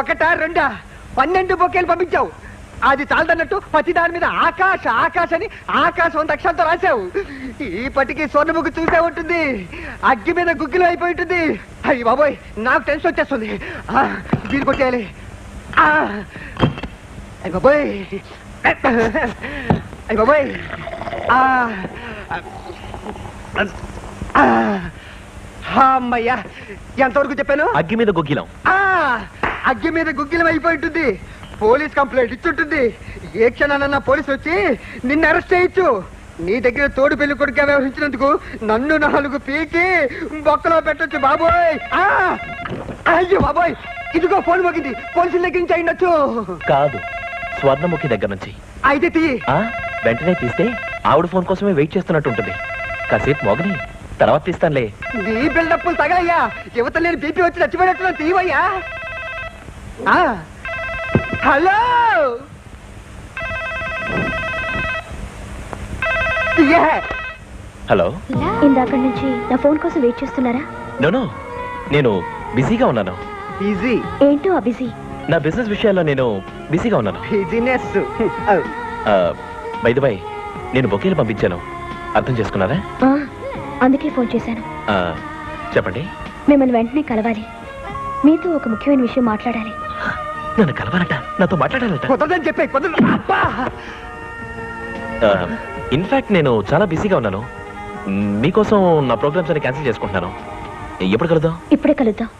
ఒకటా రెండా 12 బొకేలు పంపించావు. అది చాలదన్నట్టు ప్రతి దాని మీద ఆకాశ ఆకాశ అని ఆకాశం 100 అక్షరాలతో రాశావు. ఈ పట్టికి స్వర్ణముఖి చూసే ఉంటుంది, అగ్గి మీద గుగ్గిలో అయిపోయి ఉంటుంది. అయ్యి బాబోయ్, నాకు టెన్షన్ వచ్చేస్తుంది. వీలు కొట్టేయాలి. అయ్యి బాబోయ్, అయ్యి బాబోయ్. అమ్మయ్యా, ఎంతవరకు చెప్పాను? అగ్గి మీద గుగ్గిలం. అగ్గి మీద గుగ్గిలం అయిపోయి ఉంటుంది. పోలీస్ కంప్లైంట్ ఇచ్చుంటుంది. ఏ క్షణానన్నా పోలీసు వచ్చి నిన్ను అరెస్ట్ చేయొచ్చు. నీ దగ్గర తోడు పెళ్లి కొడుకుగా వ్యవహరించినందుకు నన్ను 4 పీకి బొక్కలో పెట్టొచ్చు బాబోయ్. అయ్యో బాబోయ్, ఇదిగో ఫోన్ మోగింది. పోలీసుల దగ్గర నుంచి అయిండొచ్చు. కాదు, స్వర్ణముఖి దగ్గర నుంచి. అయితే తీ. వెంటనే తీస్తే ఆవిడ ఫోన్ కోసమే వెయిట్ చేస్తున్నట్టు ఉంటుంది. కాసేపు మోగని తర్వాత తీస్తానులే. నీ బిల్డప్పులు తగలయ్యా. యువత నేను బీపీ వచ్చి చచ్చిపోయినట్టు తీవయ్యా. Hello, hello. ఇందాక నుంచి నా ఫోన్ కోసం వెయిట్ చేస్తున్నారా? నో, నేను బిజీగా ఉన్నాను. బిజీ ఏంటో ఆ బిజీ? నా బిజినెస్ విషయాల్లో నేను బిజీగా ఉన్నాను. బిజినెస్. బై ది వై, నేను బొకేలు పంపించాను, అర్థం చేసుకున్నారా? అందుకే ఫోన్ చేశాను. చెప్పండి. మిమ్మల్ని వెంటనే కలవాలి. మీతో ఒక ముఖ్యమైన విషయం మాట్లాడాలి. నన్ను కలవాలట, నాతో మాట్లాడాలట. కుదరదని చెప్పే. ఇన్ఫాక్ట్ నేను చాలా బిజీగా ఉన్నాను. మీకోసం నా ప్రోగ్రామ్స్ అని క్యాన్సిల్ చేసుకుంటున్నాను. ఎప్పుడు కలుద్దాం? ఇప్పుడే కలుద్దాం.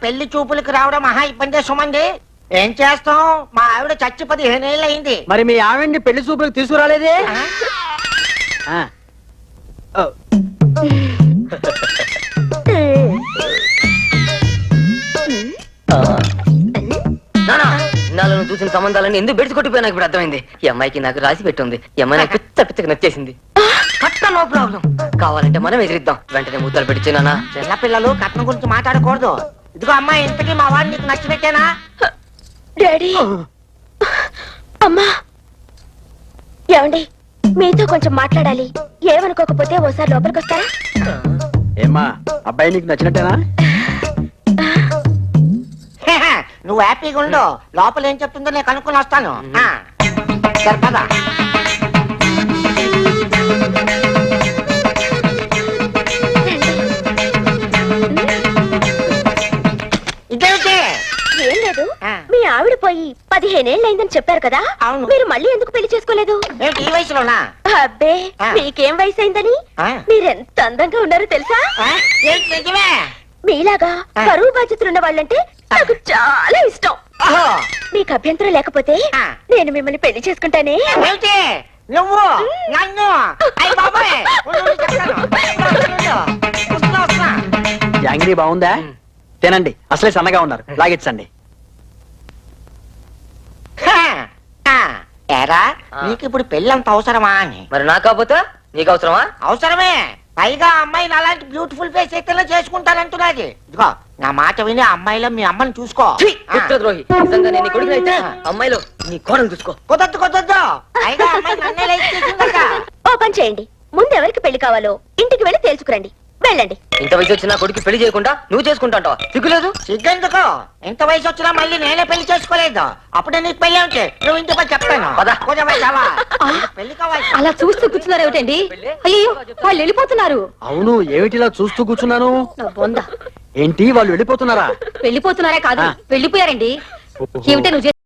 పెళ్లి చూపులకు రావడం మహా ఇబ్బంది సుమంది. ఏం చేస్తాం, మా ఆవిడ చచ్చి 15 ఏళ్ళు అయింది. మరి మీ ఆవిడ్ని పెళ్లి చూపులకు తీసుకురాలేదే? నాలో చూసిన సంబంధాలన్నీ ఎందుకు బెడిసి కొట్టిపోయి నాకు ఇప్పుడు అర్థమైంది. ఈ అమ్మాయికి నాకు రాసి పెట్టుంది. ఈ అమ్మాయి నాకు పిచ్చగా నచ్చేసింది. కట్ట నో ప్రాబ్లం, కావాలంటే మనం ఎదిరిద్దాం. వెంటనే ముద్దలు పెట్టించినా. చిన్న పిల్లలు కట్నం గురించి మాట్లాడకూడదు. ఇదిగో అమ్మాయి, ఇంతకీ మా వాడిని నీకు నచ్చిపెట్టేనా? డాడీ, అమ్మా, ఏమండి, మీతో కొంచెం మాట్లాడాలి. ఏమనుకోకపోతే ఓసారి లోపలికి వస్తారా? ఏమ్మా, అబ్బాయి నీకు నచ్చినట్టేనా? నువ్వు హ్యాపీగా ఉండు. లోపల ఏం చెప్తుందో నేను కనుక్కొని వస్తాను. సరే పద. ఏం లేదు, మీ ఆవిడ పోయి 15 ఏళ్ళు అయిందని చెప్పారు కదా. అవును. మీరు మళ్ళీ ఎందుకు పెళ్లి చేసుకోలేదు? ఈ వయసులోనా? అబ్బే, మీకేం వయసు అయిందని? మీరెంత అందంగా ఉన్నారో తెలుసా? నిజమే. మీలాగా బరువు బాధ్యతలున్న వాళ్ళంటే నాకు చాలా ఇష్టం. మీకు అభ్యంతరం లేకపోతే నేను మిమ్మల్ని పెళ్లి చేసుకుంటానే. నువ్వు నన్ను యాంగిరీ బాగుందా? తినండి, అసలే సన్నగా ఉన్నారు, లాగించండి. ఏరా, నీకు ఇప్పుడు పెళ్ళి అంత అవసరమా అని? మరి నాకు కాకపోతే నీకు అవసరమా? అవసరమే. పైగా అమ్మాయిని అలాంటి బ్యూటిఫుల్ ఫేస్ అయితే చేసుకుంటానంటున్నది. ఇదిగో నా మాట విని అమ్మాయిలో మీ అమ్మని చూసుకో. ద్రోహి, నిజంగా నేను కొడుకు అయితే అమ్మాయిలో నీ కోడలు చూసుకో. కుదరదు. పైగా అమ్మాయి నన్నే లైక్ చేసిందట. ఓ పని చేయండి, ముందు ఎవరికి పెళ్లి కావాలో ఇంటికి వెళ్ళి తేల్చుకురండి. వెళ్ళండి. ఇంత వయసు వచ్చినా కొడుకు పెళ్లి చేయకుండా నువ్వు చేసుకుంటాంటావా? సిగ్గులేదు? సిగ్గెందుకు? ఇంత వయసు వచ్చినా మళ్ళీ నేనే పెళ్లి చేసుకోలేదు. అప్పుడే నీకు పెళ్లి ఉంటే నువ్వు ఇంటిపై చెప్తాను. పెళ్లి కావాలి. అలా చూస్తూ కూర్చున్నారు ఏమిటండి? అయ్యో, వాళ్ళు వెళ్ళిపోతున్నారు. అవును, ఏమిటిలా చూస్తూ కూర్చున్నాను? ఏంటి, వాళ్ళు వెళ్ళిపోతున్నారా? వెళ్ళిపోతున్నారా కాదు, వెళ్ళిపోయారండి. ఏమిటే నువ్వు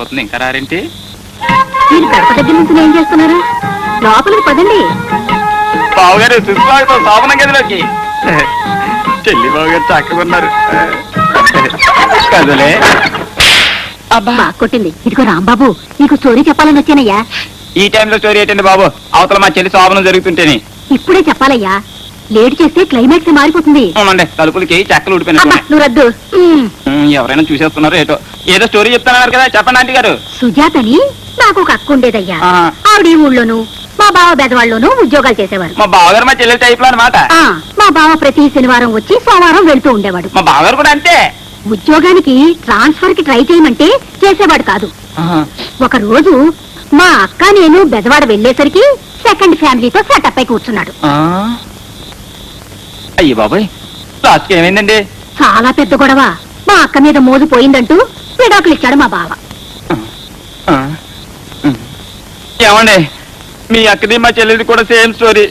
అవుతుంది ఇంకా రారేంటి? మీరు గడప దగ్గర నుంచి ఏం చేస్తున్నారా? లోపలికి పదండి. బావగారు సుస్వాగతం శోభన గదిలోకి. చెల్లి బావగారు చక్కగా ఉన్నారు కదలే. బాగా కొట్టింది. ఇదిగో రాంబాబు, నీకు స్టోరీ చెప్పాలని వచ్చానయ్యా. ఈ టైంలో స్టోరీ ఏంటండి బాబు? అవతల మా చెల్లి శోభనం జరుగుతుంటేనే. ఇప్పుడే చెప్పాలయ్యా, లేట్ చేస్తే క్లైమాక్స్ మారిపోతుంది. అవునండి, తలుపులకి చెక్కలు అబ్బా, ఊడిపోయినాయి. నువ్వు రద్దు. ఎవరైనా చూసేస్తున్నారు ఏదో స్టోరీ చెప్తున్నారు కదా, చెప్పండి ఆంటీ గారు. సుజాతని నాకు ఒక అక్క ఉండేదయ్యా. ఆ. ఆవిడ ఈ ఊళ్ళోను, మా బావ బెదవాళ్ళలోనూ ఉద్యోగాలు చేసేవారు. మా బావగారు మా చెల్లెల టైప్ లో అనమాట. ఆ, మా బావ ప్రతి శనివారం వచ్చి సోమవారం వెళ్తూ ఉండేవాడు. మా బావగారు కూడా అంతే. ఉద్యోగానికి ట్రాన్స్ఫర్ కి ట్రై చేయమంటే చేసేవాడు కాదు. ఒక రోజు మా అక్క నేను బెదవాడ వెళ్లేసరికి సెకండ్ ఫ్యామిలీతో సెటప్ అయి కూర్చున్నాడు. అయ్యి బాబాయ్, లాస్ట్ ఏమైందండి? చాలా పెద్ద గొడవ. మా అక్క మీద మోజు పోయిందంటూ విడాకులు ఇచ్చాడు మా బావ. ఏమండి, మీ అక్కది మా చెల్లెది కూడా సేమ్ స్టోరీ.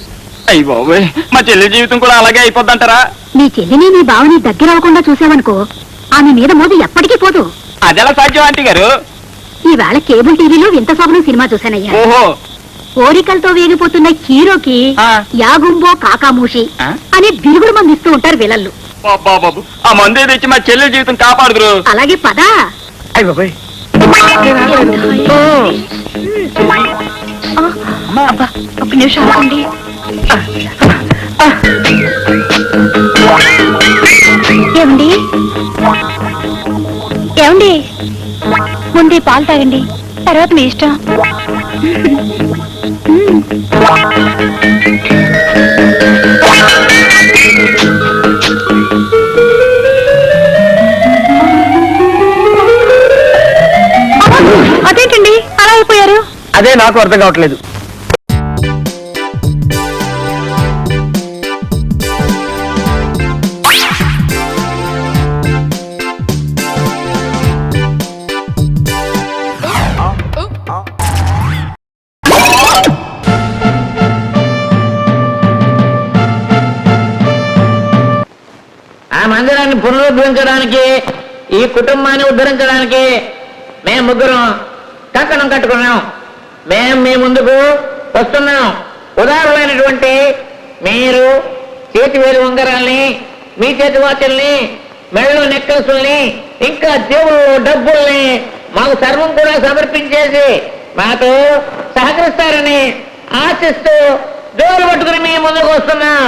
అయ్యి బాబాయ్, మా చెల్లి జీవితం కూడా అలాగే అయిపోద్దంటారా? నీ చెల్లిని నీ బావని దగ్గర అవ్వకుండా చూసావనుకో, ఆమె మీద మోజు ఎప్పటికీ పోదు. అదెలా సాధ్యం ఆంటీ గారు? ఈవేళ కేబుల్ టీవీలో వింత శోభనం సినిమా చూశానయ్యా. ఓహో, కోరికలతో వేగిపోతున్న హీరోకి ఆ. యాగుంబో కాకామూషి ఆ? అని బిరుగుడు మంది ఇస్తూ ఉంటారు విలన్లు. బాబు ఆ మందు తెచ్చి మా చెల్లెల జీవితం కాపాడుదురు. అలాగే పదా. అయ్య బాబాయ్, ఒక నిమిషం ఆగండి. ఏమండి ఏమండి, ముందే పాలు తాగండి, తర్వాత మీ ఇష్టం. అదేంటండి అలా అయిపోయారు? అదే నాకు అర్థం కావట్లేదు. ఆ మందిరాన్ని పునరుద్ధరించడానికి, ఈ కుటుంబాన్ని ఉద్ధరించడానికి మేము ముగ్గురం కంకణం కట్టుకున్నాం. మేము మీ ముందుకు వస్తున్నాం. ఉదాహరణమైనటువంటి మీరు చేతి వేలు ఉంగరాల్ని, మీ చేతి వాచల్ని, మెడలో నెక్లెస్ల్ని, ఇంకా దేవుళ్ళు డబ్బుల్ని మాకు సర్వం కూడా సమర్పించేసి మాతో సహకరిస్తారని ఆశిస్తూ డోలు పట్టుకుని మీ ముందుకు వస్తున్నాం.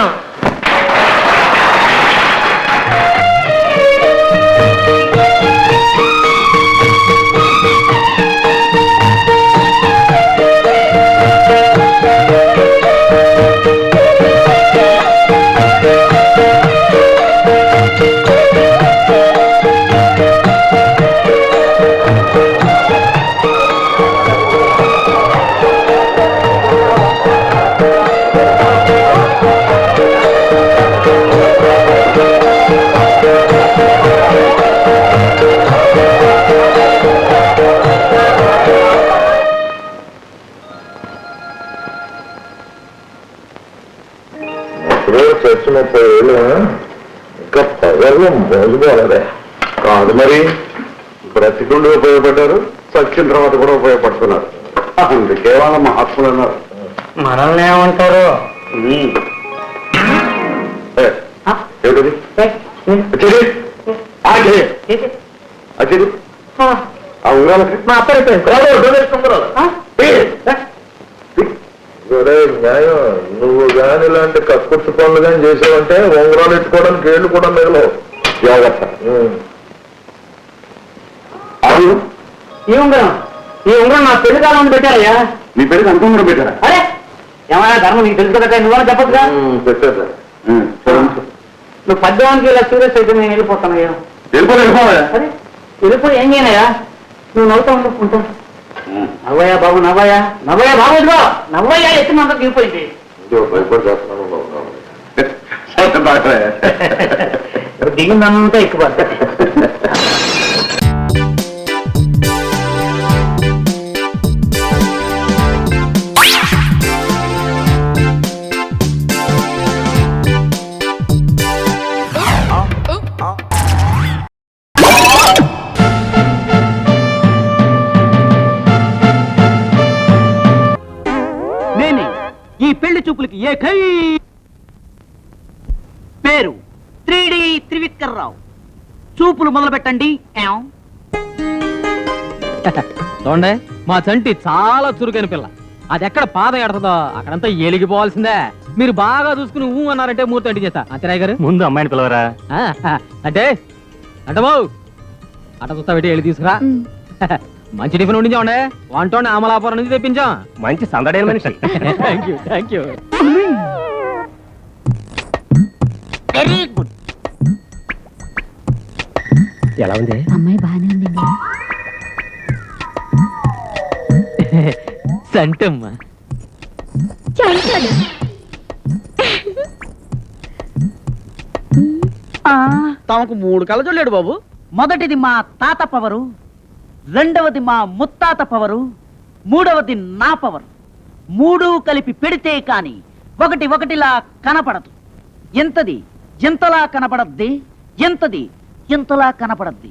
చచ్చి 30 ఏళ్ళు ఇంకా పగర్లో మోజుకోవాలదే కాదు. మరి బ్రతికుండి ఉపయోగపడ్డారు, చచ్చిన తర్వాత కూడా ఉపయోగపడుతున్నారు. అందుకే వాళ్ళ మహాత్ములు అన్నారు. మనల్ని ఏమంటారు? ఏమిటది? వచ్చేది ఆ ఉంగరాలకి మా న్యాయం. నువ్వు గాని ఇలాంటి కక్కుర్తి పనులు కానీ చేసావంటే ఉంగరాలు ఎట్టుకోవడానికి ఏళ్ళు కూడా మిగలవు. జాగ్రత్త. ఈ ఉంగరం నా పెళ్లి కాలం పెట్టారయ్యా. మీ పేరుకి అంత ఉంగరం పెట్టారా? అరే ఏమయ్యా ధర్మం, నీకు తెలుసు కదా, నువ్వు చెప్పొచ్చుగా. పెట్టారు. నువ్వు పద్యానికి ఇలా సీరియస్ అయితే నేను వెళ్ళిపోతానయ్యా. వెళ్ళిపోలే. అరే వెళ్ళిపోయి ఏం చేయనయ్యా? నువ్వు నవ్వుతా ఉంటా. నవ్వయ్యా బాబు, నవ్వయ్యా బాబు, ఇదిగో నవ్వయ్యా ఎత్తునంత దిగిపోయింది. దిగిందంతా ఎక్కువ. ఏకై పేరు 3D త్రివిక్రరావు. చూపులు మొదలు పెట్టండి. చూడండి, మా చంటి చాలా చురుకైన పిల్ల. అది ఎక్కడ పాదం ఎడతదో అక్కడంతా ఎలిగిపోవాల్సిందే. మీరు బాగా చూసుకుని ఊ అన్నారంటే మూర్తి అంటి చేస్తా. అంతరాయ్ గారు ముందు అమ్మాయిని పిలవరా. అంటే అంటే బావు అట చూస్తా పెట్టి వెళ్ళి తీసుకురా. మంచి టిఫిన్ ఉండించామండి. వంటోండి అమలాపురం నుంచి తెప్పించాం. మంచి సందడైన మనిషి. Thank you. Very good. ఎలా ఉంది? అమ్మాయి బాగానే ఉందండి. సంటమ్మా తమకు 3 కళ్ళజోళ్ళాడు బాబు. మొదటిది మా తాత పవరు, రెండవది మా ముత్తాత పవరు, మూడవది నా పవరు. 3 కలిపి పెడితే కాని ఒకటిలా కనపడదు. ఎంతది ఎంతలా కనపడద్ది, ఎంతది ఎంతలా కనపడద్ది.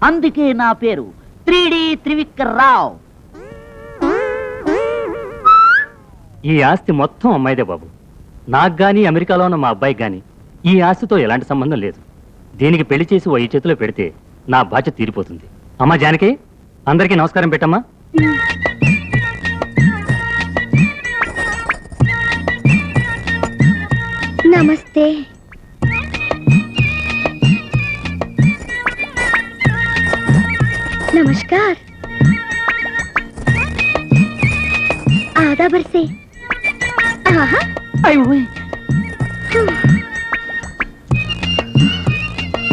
అందుకే నా పేరు 3D త్రివిక్రరావు. ఈ ఆస్తి మొత్తం అమ్మాయిదే బాబు. నాకు గాని అమెరికాలో ఉన్న మా అబ్బాయికి గాని ఈ ఆస్తితో ఎలాంటి సంబంధం లేదు. దీనికి పెళ్లి చేసి ఈ చేతిలో పెడితే నా బాధ్యత తీరిపోతుంది. అమ్మా జానకి, అందరికీ నమస్కారం పెట్టమ్మా. నమస్తే. నమస్కార్. आधा बरसे. आहा.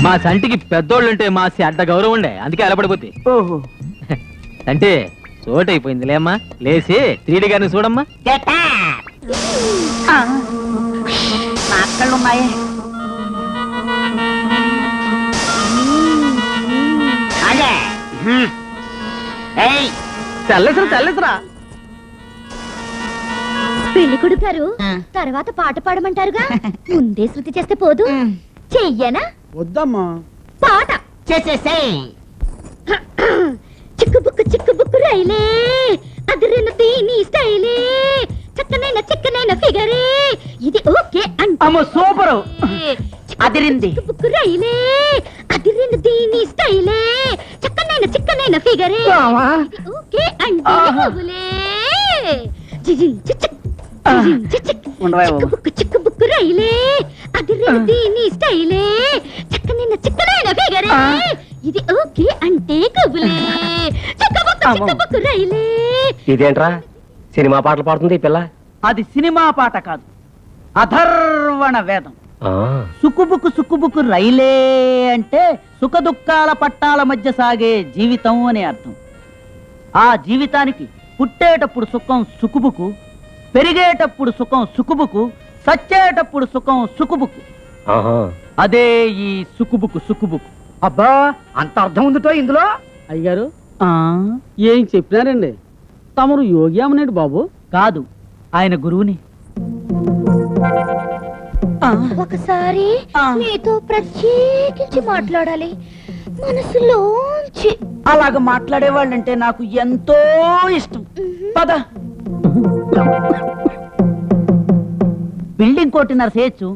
మా సంటికి పెద్దోళ్ళంటే మా అడ్డ గౌరవం ఉండే, అందుకే అలపడిపోతే. ఓహో, అంటే చోటైపోయిందిలే అమ్మా. లేచి 3D గారిని చూడమ్మా. నా అక్కళ్ళున్నాయే. తెల్లసరా పెళ్లి కొడుకు గారు తర్వాత పాట పాడమంటారుగా. ముందే శృతి చేస్తే పోదు. చెయ్యనా? వద్దమ్మా. పాట చేసేసేయ్. చిక్కు రైలే అదిరిన తీని స్టైలే చిక్కనైన ఫిగరే ఇది ఓకే అమ్మ సూపరు. అదిరింది. చిక్కు రైలే అదిరిన తీని స్టైలే చిక్కనైన ఫిగరే ఇది ఓకే అంటే ఓబులే జిజిన్ చిక్ చిక్కు రైలే అదిరిన తీని స్టైలే చిక్కనైన ఫిగరే ఇది ఓకే అంటే కబులే చిక్కు రైలే. ఇదేంట్రా సినిమా పాటలు పాడుతుంది ఈ పిల్ల? అది సినిమా పాట కాదు, అథర్వణ వేదం. సుక్కుబుక్కు రైలే అంటే సుఖ దుఃఖాల పట్టాల మధ్య సాగే జీవితం అనే అర్థం. ఆ జీవితానికి పుట్టేటప్పుడు సుఖం సుకుబుకు, పెరిగేటప్పుడు సుఖం సుకుబుకు, సచ్చేటప్పుడు సుఖం సుకుబుకు. అదే ఈ సుకుబుకు. అబ్బా, అంత అర్థం ఉందితో ఇందులో. అయ్యారు ఏం చెప్పినారండి? తమరు యోగి అమ్మనేడు బాబు? కాదు, ఆయన గురువుని. ఒకసారి నీతో ప్రత్యేకించి మాట్లాడాలి, మనసులోంచి. అలాగ మాట్లాడేవాళ్ళంటే నాకు ఎంతో ఇష్టం. పద. బిల్డింగ్ కోటిన్నర చేయొచ్చు.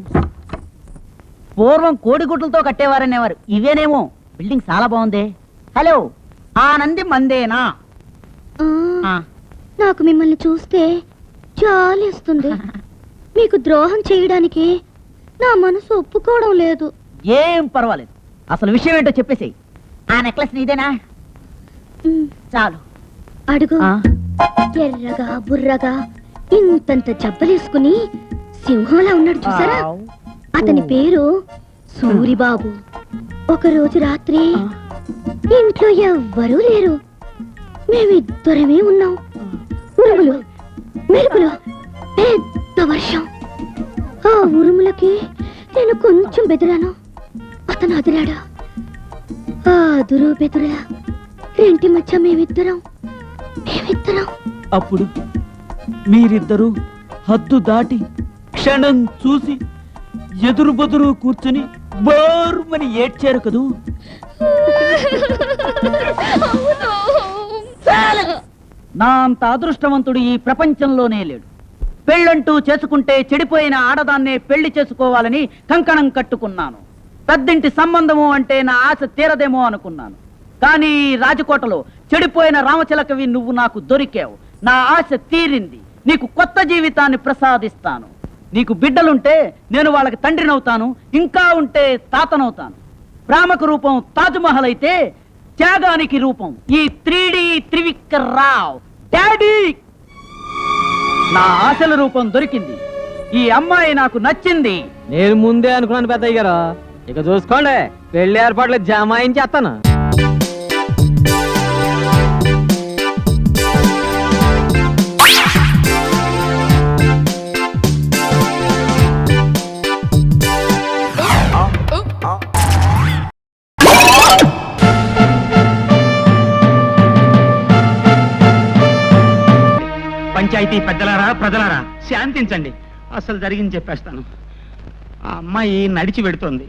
పూర్వం కోడిగుడ్లతో కట్టేవారనేవారు, ఇవేనేమో. బిల్డింగ్ చాలా బాగుంది. హలో, ఆనంది మందేనా? నాకు మిమ్మల్ని చూస్తే జాలేస్తుంది. మీకు ద్రోహం చేయడానికి నా మనసు ఒప్పుకోవడం లేదు. ఏం పర్వాలేదు, అసలు విషయం ఏంటో చెప్పేసి. ఆ నెక్లెస్ నీదేనా? చాలు. అడుగు. ఎర్రగా బుర్రగా ఇంతంత జబ్బలేసుకుని సింహంలా ఉన్నాడు చూసారా? అతని పేరు సూరిబాబు. ఒకరోజు రాత్రి ఇంట్లో ఎవ్వరూ లేరు, మేమిద్దరమే ఉన్నాం. ఉరుములు, మెరుపులు, పెద్ద వర్షం. ఆ ఉరుములకి నేను కొంచెం బెదిరాను, అతను అదిరాడు. ఆ అదురు బెదురా రెంటి మధ్య మేమిద్దరం. అప్పుడు మీరిద్దరూ హద్దు దాటి క్షణం చూసి ఎదురు బదురు కూర్చుని బోర్మని ఏడ్చారు కదూ. నా అంత అదృష్టవంతుడు ఈ ప్రపంచంలోనే లేడు. పెళ్ళంటూ చేసుకుంటే చెడిపోయిన ఆడదాన్నే పెళ్లి చేసుకోవాలని కంకణం కట్టుకున్నాను. పెద్దింటి సంబంధము అంటే నా ఆశ తీరదేమో అనుకున్నాను. కానీ ఈ రాజకోటలో చెడిపోయిన రామచిలకవి నువ్వు నాకు దొరికావు. నా ఆశ తీరింది. నీకు కొత్త జీవితాన్ని ప్రసాదిస్తాను. నీకు బిడ్డలుంటే నేను వాళ్ళకి తండ్రినవుతాను, ఇంకా ఉంటే తాతనవుతాను. ప్రేమకు రూపం తాజ్మహల్ అయితే త్యాగానికి రూపం ఈ 3D త్రివిక్రరావు డాడీ. నా ఆశల రూపం దొరికింది. ఈ అమ్మాయి నాకు నచ్చింది. నేను ముందే అనుకున్నాను పెద్దయ్య గారు. ఇక చూసుకోండి, పెళ్లి ఏర్పాట్లు జమాయించేస్తాను. పంచాయతీ పెద్దలారా, ప్రజలారా, శాంతించండి. అసలు జరిగింది చెప్పేస్తాను. ఆ అమ్మాయి నడిచి వెడుతోంది.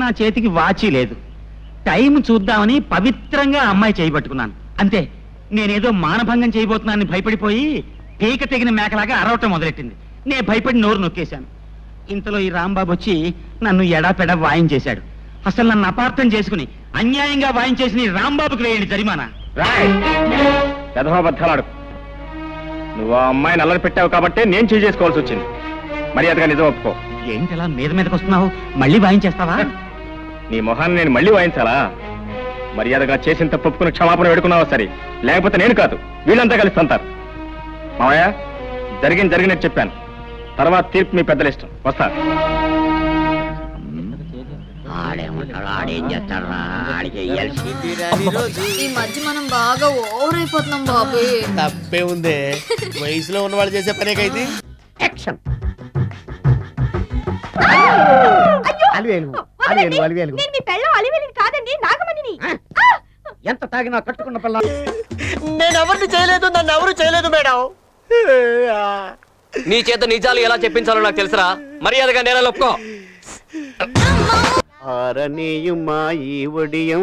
నా చేతికి వాచి లేదు. టైం చూద్దామని పవిత్రంగా అమ్మాయి చేయబట్టుకున్నాను. అంతే, నేనేదో మానభంగం చేయబోతున్నానని భయపడిపోయి పీక తెగిన మేకలాగా అరవటం మొదలెట్టింది. నేను భయపడి నోరు నొక్కేశాను. ఇంతలో ఈ రాంబాబు వచ్చి నన్ను ఎడాపెడా వాయించేశాడు. అసలు నన్ను అపార్థం చేసుకుని అన్యాయంగా వాయించేసిన ఈ రాంబాబుకి వేయండి జరిమానా. పెదమబద్ధాలు నువ్వు ఆ అమ్మాయిని అల్లరి పెట్టావు కాబట్టి నేను చేసుకోవాల్సి వచ్చింది. మర్యాదగా నిజం ఒప్పుకో. ఏంటి అలా మీద మీదకి వస్తున్నావు? మళ్ళీ వాయించేస్తావా? నీ మొహాన్ని నేను మళ్ళీ వాయించాలా? మర్యాదగా చేసిన తప్పు ఒప్పుకుని క్షమాపణ వేడుకున్నావా సరే, లేకపోతే నేను కాదు వీళ్ళంతా కలిసి అంటారు. మావయ్య, జరిగినట్టు చెప్పాను. తర్వాత తీర్పు మీ పెద్దల ఇష్టం. వస్తా. ఆడేం చేస్తాడు? ఈ మధ్య మనం బాగా ఓవర్ అయిపోతున్నాం బాబు. తప్పే ఉందే, వయసులో ఉన్న వాళ్ళు చేసే పనేకైతే. యాక్షన్. ఎంత తాగినా కట్టుకున్న పిల్ల. నేను ఎవరిని చేయలేదు, నన్ను ఎవరు చేయలేదు మేడం. నీ చేత నిజాలు ఎలా చెప్పించాలో నాకు తెలుసురా. మర్యాదగా నేల ఒప్పుకో. ఆరనీయుమా ఈ ఒడియం